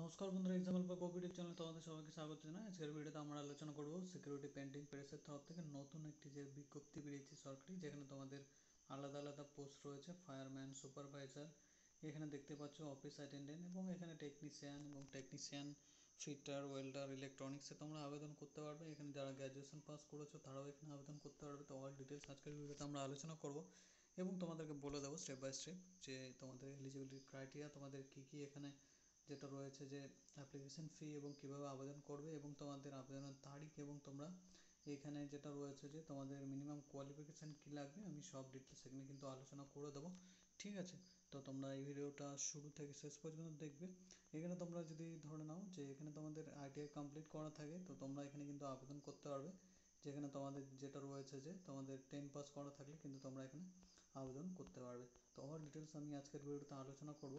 নমস্কার বন্ধুরা, এক্সাম্পল বা কোভিড চ্যানেলে তোমাদের সবাইকে স্বাগত জানাই। আজকের ভিডিওতে আমরা আলোচনা করব সিকিউরিটি পেন্টিং প্রেসের তরফ থেকে নতুন একটি যে বিজ্ঞপ্তি বেরিয়েছে সরকারি, যেখানে তোমাদের আলাদা আলাদা পোস্ট রয়েছে। ফায়ারম্যান, সুপারভাইজার, এখানে দেখতে পাচ্ছ অফিস অ্যাটেন্ডেন্ট, এবং এখানে টেকনিশিয়ান ফিটার, ওয়েল্ডার, ইলেকট্রনিক্সে তোমরা আবেদন করতে পারবে। এখানে যারা গ্র্যাজুয়েশন পাস করেছো তারাও এখানে আবেদন করতে পারবে। তো অল ডিটেলস আজকের ভিডিওতে আমরা আলোচনা করব এবং তোমাদেরকে বলে দেবো স্টেপ বাই স্টেপ যে তোমাদের এলিজিবিলিটি ক্রাইটেরিয়া, তোমাদের কী কী এখানে যেটা রয়েছে, যে অ্যাপ্লিকেশন ফি এবং কীভাবে আবেদন করবে এবং তোমাদের আবেদনের তারিখ, এবং তোমরা এখানে যেটা রয়েছে যে তোমাদের মিনিমাম কোয়ালিফিকেশান কী লাগবে, আমি সব ডিটেলস এখানে কিন্তু আলোচনা করে দেবো। ঠিক আছে, তো তোমরা এই ভিডিওটা শুরু থেকে শেষ পর্যন্ত দেখবে। এখানে তোমরা যদি ধরে নাও যে এখানে তোমাদের আইটিআই কমপ্লিট করা থাকে, তো তোমরা এখানে কিন্তু আবেদন করতে পারবে। যেখানে তোমাদের যেটা রয়েছে যে তোমাদের 10 পাস করা থাকলে কিন্তু তোমরা এখানে আবেদন করতে পারবে। তো অল ডিটেলস আমি আজকের ভিডিওতে আলোচনা করব।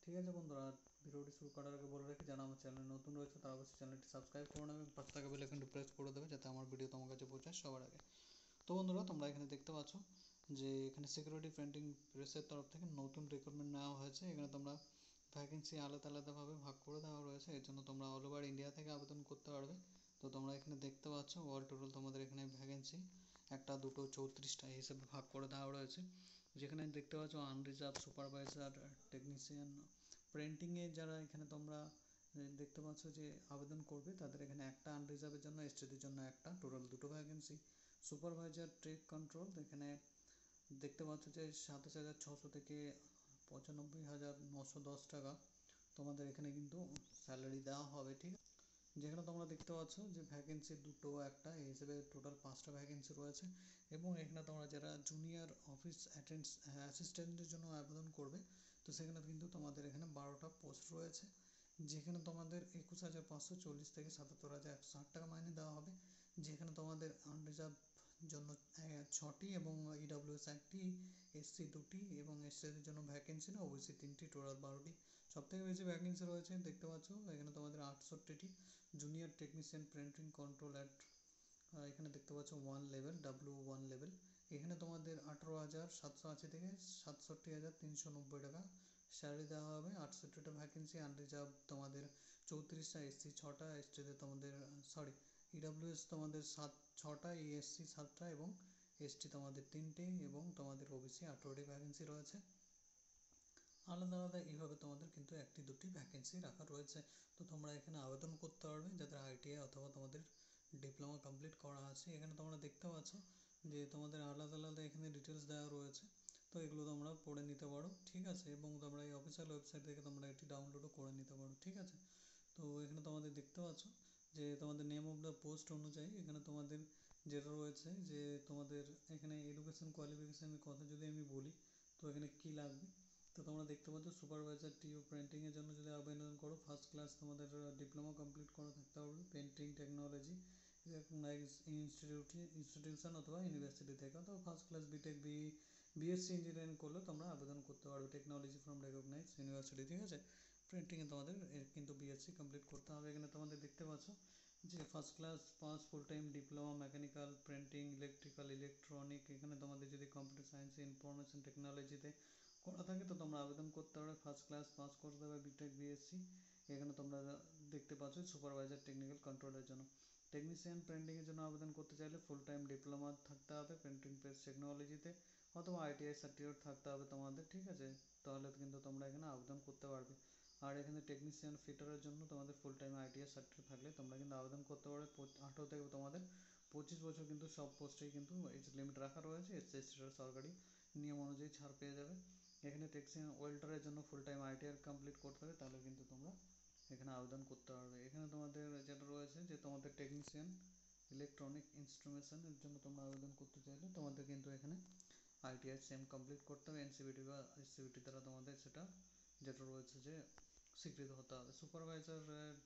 ঠিক আছে বন্ধুরা, ভিডিওটি শুরু করার আগে বলে রাখি, যারা আমার চ্যানেলে নতুন রয়েছে তারা অবশ্যই চ্যানেলটি সাবস্ক্রাইব করে নেবে, পাশে থাকা বেল আইকনটি প্রেস করে দেবে যাতে আমার ভিডিও তোমার কাছে পৌঁছায় সবার আগে। তো বন্ধুরা, তোমরা এখানে দেখতে পাচ্ছ যে এখানে সিকিউরিটি পেন্টিং প্রেসের তরফ থেকে নতুন রিক্রুটমেন্ট নেওয়া হয়েছে। এখানে তোমরা ভ্যাকেন্সি আলাদা আলাদাভাবে ভাগ করে দেওয়া রয়েছে, এর জন্য তোমরা অল ওভার ইন্ডিয়া থেকে আবেদন করতে পারবে। তো তোমরা এখানে দেখতে পাচ্ছ অল টোটাল তোমাদের এখানে ভ্যাকেন্সি 1, 2, 34টা হিসেবে ভাগ করে দেওয়া রয়েছে। যেখানে দেখতে পাচ্ছ আনরিজার্ভ, সুপারভাইজার, টেকনিশিয়ান, প্রিন্টিংয়ে যারা এখানে তোমরা দেখতে পাচ্ছ যে আবেদন করবে, তাদের এখানে একটা আনরিজার্ভের জন্য, এসটিদের জন্য একটা, টোটাল 2টো ভ্যাকেন্সি। সুপারভাইজার ট্রেক কন্ট্রোল, এখানে দেখতে পাচ্ছ যে 27,600 থেকে 95,910 টাকা তোমাদের এখানে কিন্তু স্যালারি দেওয়া হবে। ঠিক আছে, যেখানে তোমরা দেখতে পাচ্ছ যে ভ্যাকেন্সি 2টো একটা, এই হিসেবে টোটাল 5টা ভ্যাকেন্সি রয়েছে। এবং এখানে তোমরা যারা জুনিয়র অফিস অ্যাসিস্ট্যান্টের জন্য আবেদন করবে, তো সেখানে কিন্তু তোমাদের এখানে 12টা পোস্ট রয়েছে। যেখানে তোমাদের 21,540 থেকে 77,160 টাকা মাইনে দেওয়া হবে। যেখানে তোমাদের আনরিজার্ভ জন্য 6টি এবং ইডাব্লিউএস 1টি, এসসি 2টি এবং এসসিদের জন্য ভ্যাকেন্সি না ওবিসি 3টি, টোটাল 12টি। সবথেকে বেশি ভ্যাকেন্সি রয়েছে দেখতে পাচ্ছ এখানে তোমাদের 68টি। জুনিয়র টেকনিশিয়ান প্রিন্টিং কন্ট্রোল অ্যাট, এখানে দেখতে পাচ্ছ 1 লেভেল, W1 লেভেল। এখানে তোমাদের 18,780 থেকে 67,390 টাকা স্যালারি দেওয়া হবে। 68টা ভ্যাকেন্সি। আনরিজার্ভ তোমাদের 34টা, এসসি 6টা, এসটিতে তোমাদের ইডাব্লিউএস তোমাদের 6টা, এসসি 7টা এবং এসটি তোমাদের 3টে, এবং তোমাদের ওবিসি 18টি ভ্যাকেন্সি রয়েছে। আলাদা আলাদা এইভাবে তোমাদের কিন্তু 1-2টি ভ্যাকেন্সি রাখা রয়েছে। তো তোমরা এখানে আবেদন করতে পারবে যাদের আইটিআই অথবা তোমাদের ডিপ্লোমা কমপ্লিট করা আছে। এখানে তোমরা দেখতে পাচ্ছ যে তোমাদের আলাদা আলাদা এখানে ডিটেলস দেওয়া রয়েছে। তো এগুলো তোমরা পড়ে নিতে পারো। ঠিক আছে, এবং তোমরা এই অফিসিয়াল ওয়েবসাইট থেকে তোমরা এটি ডাউনলোডও করে নিতে পারো। ঠিক আছে, তো এখানে তোমাদের দেখতে পাচ্ছ যে তোমাদের নেম অফ দ্য পোস্ট অনুযায়ী এখানে তোমাদের যেটা রয়েছে যে তোমাদের এখানে এডুকেশন কোয়ালিফিকেশানের কথা যদি আমি বলি, তো এখানে কী লাগবে, তো তোমরা দেখতে পাচ্ছ সুপারভাইজার টিও প্রিন্টিংয়ের জন্য যদি আবেদন করো, ফার্স্ট ক্লাস তোমাদের ডিপ্লোমা কমপ্লিট করা থাকতে হবে পেন্টিং টেকনোলজি ইনস্টিটিউশন অথবা ইউনিভার্সিটি থেকে, অথবা first class B Tech BSc engineering করলে তোমরা আবেদন করতে পারবে টেকনোলজি ফ্রম রেকগনাইজ ইউনিভার্সিটি। ঠিক আছে, প্রিন্টিংয়ে তোমাদের কিন্তু বিএসসি কমপ্লিট করতে হবে। এখানে তোমাদের দেখতে পাচ্ছ যে first class pass, full time diploma mechanical, printing, electrical, electronic, এখানে তোমাদের যদি কম্পিউটার সায়েন্স, ইনফরমেশন টেকনোলজিতে করা থাকে তো তোমরা আবেদন করতে পারবে। ফার্স্ট ক্লাস পাস করতে হবে বিটেক বিএসসি। এখানে তোমরা দেখতে পাচ্ছ সুপারভাইজার টেকনিক্যাল কন্ট্রোলের জন্য। টেকনিশিয়ান প্রিন্টিংয়ের জন্য আবেদন করতে চাইলে ফুল টাইম ডিপ্লোমা থাকতে হবে প্রিন্টিং প্রেস টেকনোলজিতে, অথবা আইটিআই সার্টিফিকেট থাকতে হবে তোমাদের। ঠিক আছে, তাহলে কিন্তু তোমরা এখানে আবেদন করতে পারবে। আর এখানে টেকনিশিয়ান ফিটারের জন্য তোমাদের ফুল টাইম আইটিআই সার্টিফিকেট থাকলে তোমরা কিন্তু আবেদন করতে পারবে। 18 থেকে তোমাদের 25 বছর কিন্তু সব পোস্টেই কিন্তু এজ লিমিট রাখা রয়েছে। এসসি এসটিরা সরকারি নিয়ম অনুযায়ী ছাড় পেয়ে যাবে। এখানে টেকনিশিয়ান ওয়েল্ডারের জন্য ফুল টাইম আইটিআই কমপ্লিট করতে হবে, তাহলে কিন্তু তোমরা এখানে আবেদন করতে পারবে। এখানে তোমাদের যেটা রয়েছে যে তোমাদের টেকনিশিয়ান ইলেকট্রনিক ইনস্ট্রুমেশনের জন্য তোমরা আবেদন করতে চাইলে তোমাদের কিন্তু এখানে আইটিআই সেম কমপ্লিট করতে হবে। এনসিবিটি বা এসসিবিটি দ্বারা তোমাদের সেটা যেটা রয়েছে যে স্বীকৃত হতে হবে। সুপারভাইজার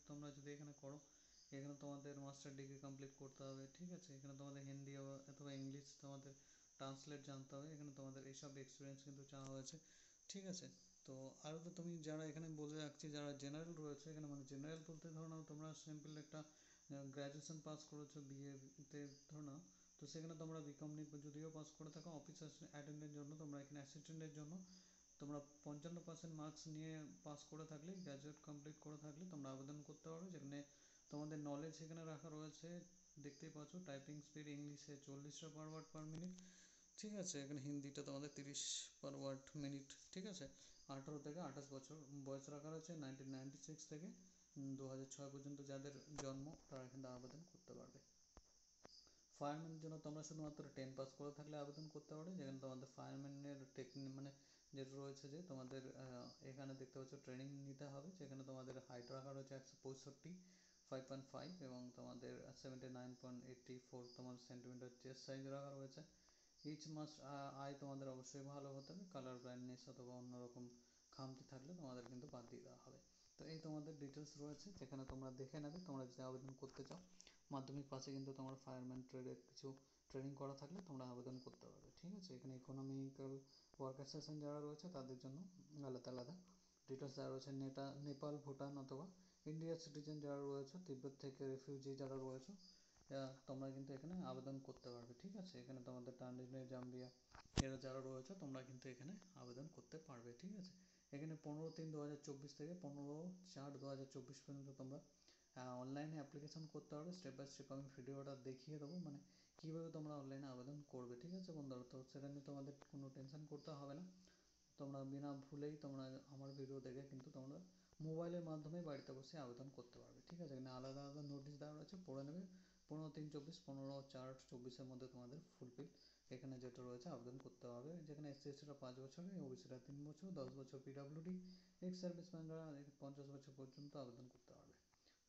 তোমরা যদি এখানে করো, এখানে তোমাদের মাস্টার ডিগ্রি কমপ্লিট করতে হবে। ঠিক আছে, এখানে তোমাদের হিন্দি অথবা ইংলিশ তোমাদের ট্রান্সলেট জানতে হবে। এখানে তোমাদের এইসব এক্সপিরিয়েন্স কিন্তু চাওয়া হয়েছে। ঠিক আছে, তো আরও তো তুমি যারা এখানে বলে রাখছি যারা জেনারেল রয়েছে, এখানে মানে জেনারেল বলতে ধরো নাও তোমরা সিম্পল একটা গ্র্যাজুয়েশন পাস করেছো বিএতে ধরো নাও, তো সেখানে তোমরা বিকম যদিও পাস করে থাকো, অফিস অ্যাটেন্ডেন্টের জন্য তোমরা এখানে অ্যাসিস্ট্যান্টের জন্য তোমরা 55% মার্কস নিয়ে পাস করে থাকলে, গ্র্যাজুয়েট কমপ্লিট করে থাকলে তোমরা আবেদন করতে পারো, যেখানে তোমাদের নলেজ এখানে রাখা রয়েছে। দেখতেই পাচ্ছ টাইপিং স্পিড ইংলিশে 40টা পার ওয়ার্ড পার মিনিট, ঠিক আছে। এখানে হিন্দিটা তোমাদের 30 পার ওয়ার্ড মিনিট, ঠিক আছে। 18 থেকে 28 বছর বয়স রাখা রয়েছে। 1996 থেকে 2006 পর্যন্ত যাদের জন্ম তারা এখানে আবেদন করতে পারবে। ফায়ারম্যানের জন্য তোমরা শুধুমাত্র 10 পাস করে থাকলে আবেদন করতে পারো, যেখানে তোমাদের ফায়ারম্যানের টেকনিক মানে যেটা রয়েছে যে তোমাদের এখানে দেখতে পাচ্ছ ট্রেনিং নিতে হবে, যেখানে তোমাদের হাইট রাখা রয়েছে 165 5.5 এবং তোমাদের 79.84 তোমার সেন্টিমিটার চেস্ট সাইজ রাখা রয়েছে। ইচ মাস আয় তোমাদের অবশ্যই ভালো হতে হবে, কালার ব্লাইন্ডনেস অথবা অন্যরকম খামতি থাকলে তোমাদের কিন্তু বাদ দিয়ে দেওয়া হবে। তো এই তোমাদের ডিটেলস রয়েছে, যেখানে তোমরা দেখে নেবে। তোমরা যদি আবেদন করতে চাও, মাধ্যমিক পাশে কিন্তু তোমার ফায়ারম্যান ট্রেডের কিছু ট্রেনিং করা থাকলে তোমরা আবেদন করতে পারবে, ঠিক আছে। এখানে ইকোনমিক্যাল ওয়ার্কার সেশন যারা রয়েছে তাদের জন্য আলাদা আলাদা ডিটেলস দেওয়া রয়েছে। নেপাল, ভুটান অথবা ইন্ডিয়ার সিটিজেন যারা রয়েছে, তিব্বত থেকে রেফিউজি যারা রয়েছে, তোমরা কিন্তু এখানে আবেদন করতে পারবে, ঠিক আছে। এখানে তোমাদের তানজানিয়া, জাম্বিয়া এরা যারা রয়েছে তোমরা কিন্তু এখানে আবেদন করতে পারবে, ঠিক আছে। এখানে 15/3/2024 থেকে 15/4/2024 পর্যন্ত তোমরা অনলাইনে অ্যাপ্লিকেশন করতে পারবে। স্টেপ বাই স্টেপ আমি ভিডিওটা দেখিয়ে দেবো, মানে কীভাবে তোমরা অনলাইনে আবেদন করবে, ঠিক আছে বন্ধুরা। তো সেটা নিয়ে তোমাদের কোনো টেনশন করতে হবে না। তোমরা বিনা ভুলেই তোমরা আমার ভিডিও দেখে কিন্তু তোমরা মোবাইলের মাধ্যমে বাড়িতে বসে আবেদন করতে পারবে, ঠিক আছে। এখানে আলাদা আলাদা নোটিশ দেওয়া রয়েছে, পড়ে নেবে। 15/3/24, 15/4/24 মধ্যে তোমাদের ফুলফিল এখানে যেটা রয়েছে আবেদন করতে হবে। যেখানে SC/STরা 5 বছর, OBCরা 3 বছর, 10 বছর PWD, এক্স সার্ভিসম্যানরা 50 বছর পর্যন্ত আবেদন করতে পারবে।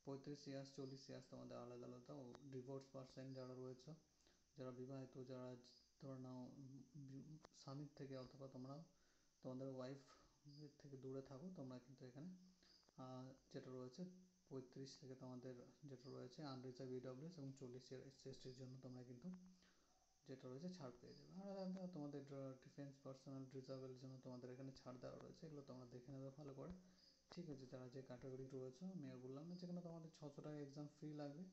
35 ইয়ার্স, 40 ইয়ার্স তোমাদের আলাদা আলাদা। ও ডিভোর্স পার্সন যারা রয়েছে, যারা বিবাহিত, যারা ধরে নাও স্বামীর থেকে অথবা তোমরা তোমাদের ওয়াইফ থেকে দূরে থাকো, তোমরা কিন্তু এখানে যেটা রয়েছে 35 থেকে তোমাদের যেটা রয়েছে আনরিজার্ভ EWS এবং 40 ইয়ার SC/STর জন্য তোমরা কিন্তু যেটা রয়েছে ছাড় পেয়ে যাবে। আর আলাদা তোমাদের ডিফেন্স পার্সোনাল রিজার্ভের জন্য তোমাদের এখানে ছাড় দেওয়া রয়েছে, এগুলো তোমরা দেখে নেবে ভালো করে, ঠিক আছে। যারা যে ক্যাটাগরি রয়েছে আমি বললাম না, যেখানে তোমাদের 600 টাকা এক্সাম ফি লাগবে,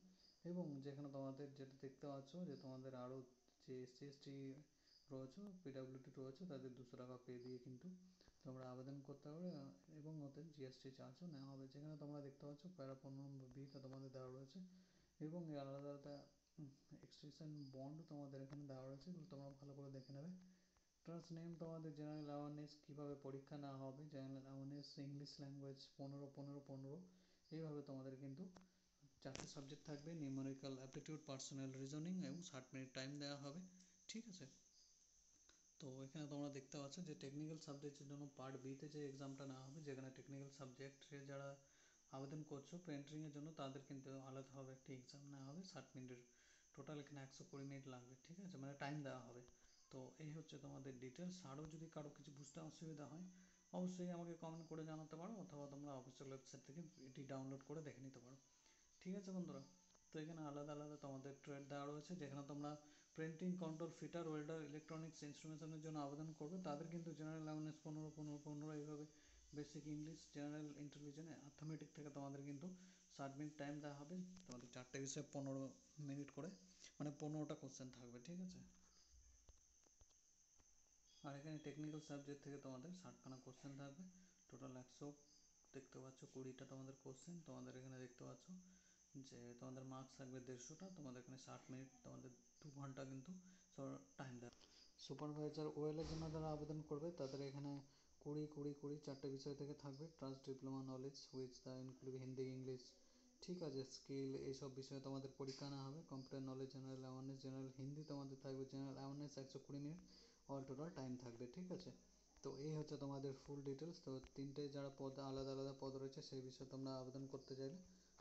এবং যেখানে তোমাদের যেটা দেখতে পাচ্ছ যে তোমাদের আরও যে SC/ST রয়েছে, PWD রয়েছে, তাদের 200 টাকা পে দিয়ে কিন্তু তোমরা আবেদন করতে পারবে, এবং ওদের GST চার্জও নেওয়া হবে। যেখানে তোমরা দেখতে পাচ্ছ প্যারা 15 নম্বর বিটা তোমাদের দেওয়া রয়েছে, এবং আলাদা আলাদা এক্সটেনশন বন্ড তোমাদের এখানে দেওয়া রয়েছে, এগুলো তোমরা ভালো করে দেখে নেবে। ট্রান্স নেম তোমাদের জেনারেল অ্যাওয়ারনেস কীভাবে পরীক্ষা নেওয়া হবে, জেনারেল অ্যাওয়ারনেস, ইংলিশ ল্যাঙ্গুয়েজ 15/15/15, এইভাবে তোমাদের কিন্তু 4টে সাবজেক্ট থাকবে। নিউমেরিক্যাল অ্যাপটিটিউড, পার্সোনাল রিজনিং এবং 60 মিনিট টাইম দেওয়া হবে, ঠিক আছে। তো এখানে তোমরা দেখতে পাচ্ছ যে টেকনিক্যাল সাবজেক্টের জন্য পার্ট বিতে যে এক্সামটা নেওয়া হবে, যেখানে টেকনিক্যাল সাবজেক্টে যারা আবেদন করছো পেন্টারিংয়ের জন্য, তাদের কিন্তু আলাদাভাবে একটি এক্সাম নেওয়া হবে 60 মিনিটের। টোটাল এখানে 120 মিনিট লাগবে, ঠিক আছে, মানে টাইম দেওয়া হবে। তো এই হচ্ছে তোমাদের ডিটেলস। আরও যদি কারো কিছু বুঝতে অসুবিধা হয় অবশ্যই আমাকে কমেন্ট করে জানাতে পারো, অথবা তোমরা অফিসিয়াল ওয়েবসাইট থেকে এটি ডাউনলোড করে দেখে নিতে পারো, ঠিক আছে বন্ধুরা। তো এখানে আলাদা আলাদা তোমাদের ট্রেড দেওয়া রয়েছে, যেখানে তোমরা printing, control, fitter, welder, electronics ইনস্ট্রুমেন্টের জন্য আবেদন করবে, তাদের কিন্তু জেনারেল অ্যাওয়ারনেস 15/15/15 এইভাবে। Basic English, general intelligence, arithmetic থেকে তোমাদের কিন্তু 60 মিনিট টাইম দেওয়া হবে। তোমাদের 4টে বিষয়ে 15 মিনিট করে, মানে 15টা কোশ্চেন থাকবে, ঠিক আছে। আর এখানে টেকনিক্যাল সাবজেক্ট থেকে তোমাদের 60খানা কোশ্চেন থাকবে। টোটাল 100 দেখতে পাচ্ছ 20টা তোমাদের কোশ্চেন। তোমাদের এখানে দেখতে পাচ্ছ যে তোমাদের মার্কস থাকবে 150টা। তোমাদের এখানে 60 মিনিট, তোমাদের 2 ঘন্টা কিন্তু টাইম দেওয়া। সুপারভাইজার ওয়েলের জন্য যারা আবেদন করবে তাদের এখানে 20 4টে বিষয় থেকে থাকবে। Trust, diploma, knowledge with the include Hindi, English, ঠিক আছে, স্কিল, এইসব বিষয়ে তোমাদের পরীক্ষা নেওয়া হবে। Computer knowledge, general awareness, general Hindi তোমাদের থাকবে। General awareness 120 minute, all total time থাকবে, ঠিক আছে। তো এই হচ্ছে তোমাদের ফুল ডিটেলস। তো 3টে যারা পদ আলাদা আলাদা পদ রয়েছে সেই বিষয়ে তোমরা আবেদন করতে চাইলে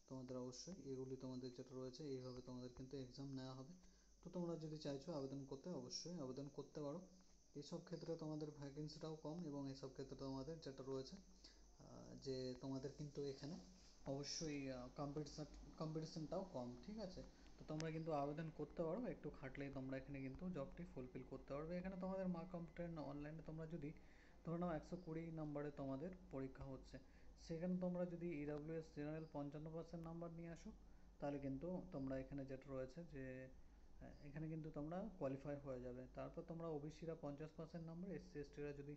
তোমাদের অবশ্যই এগুলি তোমাদের যেটা রয়েছে এইভাবে তোমাদের কিন্তু এক্সাম নেওয়া হবে। তো তোমরা যদি চাইছো আবেদন করতে অবশ্যই আবেদন করতে পারো। এসব ক্ষেত্রে তোমাদের ভ্যাকেন্সিটাও কম, এবং এসব ক্ষেত্রে তোমাদের যেটা রয়েছে যে তোমাদের কিন্তু এখানে অবশ্যই কম্পিটিশনটাও কম, ঠিক আছে। তো তোমরা কিন্তু আবেদন করতে পারো, একটু খাটলেই তোমরা এখানে কিন্তু জবটি ফুলফিল করতে পারবে। এখানে তোমাদের মা কম্পিউটার অনলাইনে তোমরা যদি ধরে নাও 120 নম্বরে তোমাদের পরীক্ষা হচ্ছে, সেখানে তোমরা যদি EWS জেনারেল 55% নাম্বার নিয়ে আসো, তাহলে কিন্তু তোমরা এখানে যেটা রয়েছে যে এখানে কিন্তু তোমরা কোয়ালিফাই হয়ে যাবে। তারপর তোমরা OBCরা 50% নাম্বার, SC/STরা যদি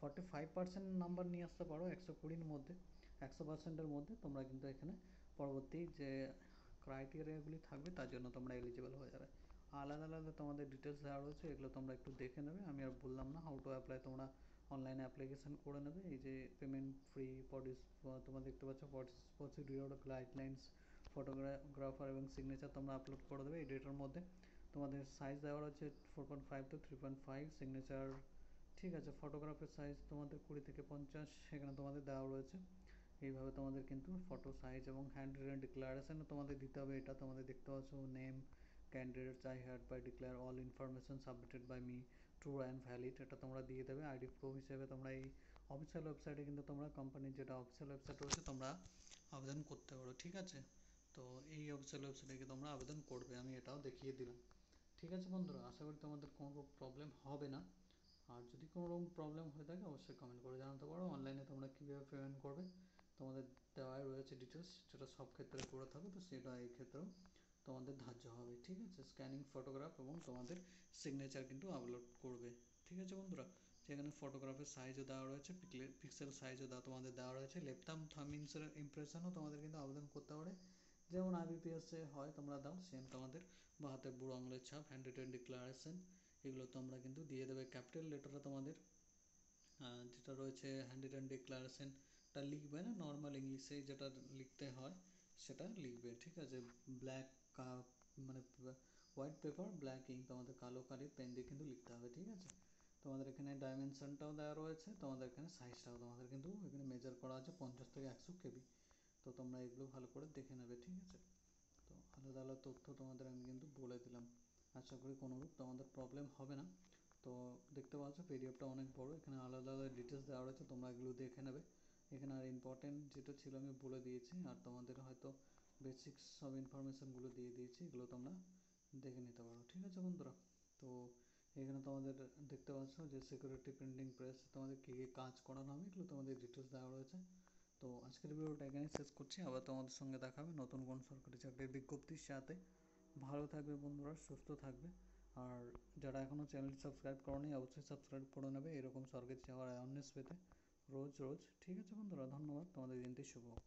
45% নাম্বার নিয়ে আসতে পারো 120-র মধ্যে, 100%-এর মধ্যে তোমরা কিন্তু এখানে পরবর্তী যে ক্রাইটেরিয়াগুলি থাকবে তার জন্য তোমরা এলিজিবল হয়ে যাবে। আলাদা আলাদা তোমাদের ডিটেলস দেওয়া রয়েছে, এগুলো তোমরা একটু দেখে নেবে, আমি আর বললাম না। হাউ টু অ্যাপ্লাই, তোমরা অনলাইনে অ্যাপ্লিকেশন করে নেবে। এই যে পেমেন্ট ফ্রি তোমরা দেখতে পাচ্ছ প্রসিডিওর গাইডলাইন্স, ফটোগ্রাফার এবং সিগনেচার তোমরা আপলোড করে দেবে এই ডেটার মধ্যে। তোমাদের সাইজ দেওয়া রয়েছে 4.5 to 3.5, সিগনেচার ঠিক আছে। ফটোগ্রাফের সাইজ তোমাদের 20 থেকে 50 সেখানে তোমাদের দেওয়া রয়েছে। এইভাবে তোমাদের কিন্তু ফটো সাইজ এবং হ্যান্ড রিটেন ডিক্লারেশনও তোমাদের দিতে হবে। এটা তোমাদের দেখতে পাচ্ছ, name candidate I hereby declare all information submitted by me true and valid, এটা তোমরা দিয়ে দেবে। আইডি প্রুফ হিসেবে তোমরা এই অফিসিয়াল ওয়েবসাইটে কিন্তু তোমরা কোম্পানির যেটা অফিসিয়াল ওয়েবসাইট রয়েছে তোমরা আবেদন করতে পারো, ঠিক আছে। তো এই অফিসিয়াল ওয়েবসাইটে গিয়ে তোমরা আবেদন করবে, আমি এটাও দেখিয়ে দিলাম। ঠিক আছে বন্ধুরা, আশা করি তোমাদের কোনো প্রবলেম হবে না। আর যদি কোনো রকম প্রবলেম হয়ে থাকে অবশ্যই কমেন্ট করে জানাতে পারো। অনলাইনে তোমরা কীভাবে পেমেন্ট করবে তোমাদের দেওয়াই রয়েছে ডিটেলস, যেটা সব ক্ষেত্রে করে থাকো, তো সেটা এই ক্ষেত্রেও তোমাদের ধার্য হবে, ঠিক আছে। স্ক্যানিং ফটোগ্রাফ এবং তোমাদের সিগনেচার কিন্তু আপলোড করবে, ঠিক আছে বন্ধুরা। যেখানে ফটোগ্রাফের সাইজও দেওয়া রয়েছে, পিক্সেল সাইজও তোমাদের দেওয়া রয়েছে। লেপটাম থাম ইমপ্রেশনও তোমাদের কিন্তু আবেদন করতে পারে, যেমন আইবিপিএসে হয় তোমরা দাও, সেম তোমাদের বা হাতে বুড়ো আঙুলের ছাপ, হ্যান্ড রিটেন ডিক্লারেশন, এগুলো তোমরা কিন্তু দিয়ে দেবে। ক্যাপিটাল লেটারে তোমাদের যেটা রয়েছে হ্যান্ড রিটেন ডিক্লারেশনটা লিখবে না, নর্মাল ইংলিশে যেটা লিখতে হয় সেটা লিখবে, ঠিক আছে। ব্ল্যাক মানে হোয়াইট পেপার ব্ল্যাক ইঙ্ক, তোমাদের কালো কালির পেন দিয়ে কিন্তু লিখতে হবে, ঠিক আছে। তোমাদের এখানে ডাইমেনশনটাও দেওয়া রয়েছে, তোমাদের এখানে সাইজটাও তোমাদের কিন্তু এখানে মেজার করা আছে 50 থেকে 100 কেবি। তো তোমরা এগুলো ভালো করে দেখে নেবে, ঠিক আছে। তো আলাদা আলাদা তথ্য তোমাদের আমি কিন্তু বলে দিলাম, আশা করি কোনোরূপ তোমাদের প্রবলেম হবে না। তো দেখতে পাচ্ছ পিডিএফটা অনেক বড়, এখানে আলাদা আলাদা ডিটেলস দেওয়া রয়েছে, তোমরা এগুলো দেখে নেবে। এখানে আর ইম্পর্টেন্ট যেটা ছিল আমি বলে দিয়েছি, আর তোমাদের হয়তো বেসিক্স সব ইনফরমেশানগুলো দিয়ে দিয়েছি, এগুলো তোমরা দেখে নিতে পারো, ঠিক আছে বন্ধুরা। তো এখানে তোমাদের দেখতে পাচ্ছ যে সিকিউরিটি প্রিন্টিং প্রেস তোমাদের কী কী কাজ করানো হবে, এগুলো তোমাদের ডিটেলস দেওয়া রয়েছে। তো আজকের ভিডিওটা এখানেই শেষ করছি, আবার তোমাদের সঙ্গে দেখা হবে নতুন কোন সরকারি চাকরির বিজ্ঞপ্তির সাথে। ভালো থাকবে বন্ধুরা, সুস্থ থাকবে। আর যারা এখনও চ্যানেলটি সাবস্ক্রাইব করোনি অবশ্যই সাবস্ক্রাইব করে নেবে এরকম সরকারি চাকরির অ্যাওয়ারনেস পেতে রোজ রোজ, ঠিক আছে বন্ধুরা। ধন্যবাদ, তোমাদের দিনটি শুভ হোক।